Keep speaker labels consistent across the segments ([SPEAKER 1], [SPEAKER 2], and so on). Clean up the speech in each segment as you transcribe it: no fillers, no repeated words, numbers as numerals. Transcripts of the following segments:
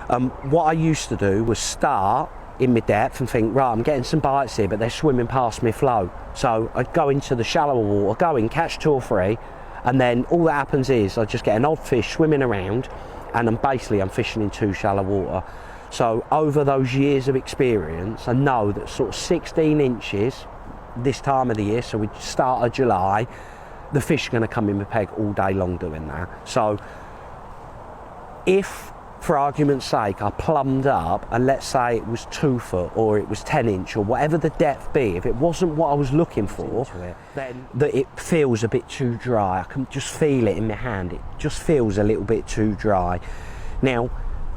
[SPEAKER 1] What I used to do was start in my depth and think, right, I'm getting some bites here, but they're swimming past my flow. So I'd go into the shallower water, go in, catch 2 or 3, and then all that happens is I just get an odd fish swimming around, and I'm fishing in too shallow water. So over those years of experience, I know that sort of 16 inches this time of the year, so we start of July, the fish are going to come in my peg all day long doing that. So if, for argument's sake, I plumbed up and let's say it was 2 foot or it was 10 inch or whatever the depth be, if it wasn't what I was looking for, then that it feels a bit too dry. I can just feel it in my hand. It just feels a little bit too dry. Now,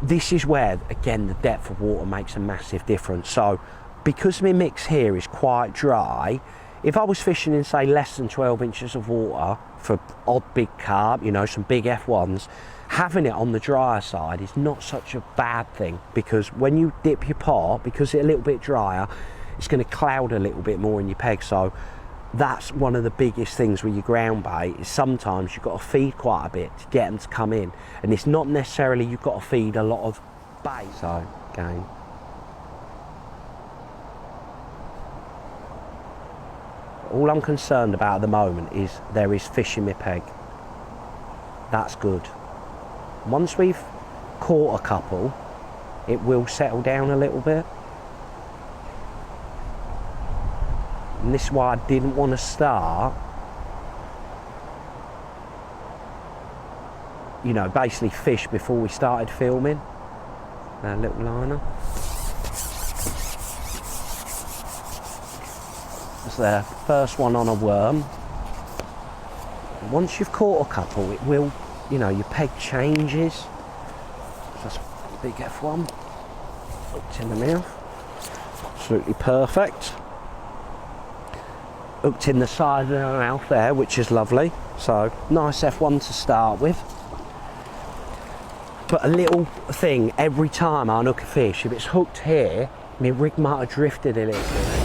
[SPEAKER 1] this is where, again, the depth of water makes a massive difference. So because my mix here is quite dry, if I was fishing in, say, less than 12 inches of water for odd big carp, you know, some big F1s, having it on the drier side is not such a bad thing, because when you dip your pot, because it's a little bit drier, it's going to cloud a little bit more in your peg. So that's one of the biggest things with your ground bait, is sometimes you've got to feed quite a bit to get them to come in, and it's not necessarily you've got to feed a lot of bait. So again, all I'm concerned about at the moment is there is fish in my peg. That's good. Once we've caught a couple, it will settle down a little bit. And this is why I didn't want to start, you know, basically fish before we started filming. Our little liner. That's the first one on a worm. Once you've caught a couple, it will, you know, your peg changes. That's a big F1. Hooked in the mouth. Absolutely perfect. Hooked in the side of the mouth there, which is lovely. So, nice F1 to start with. But a little thing, every time I unhook a fish, if it's hooked here, my rig might have drifted a little bit.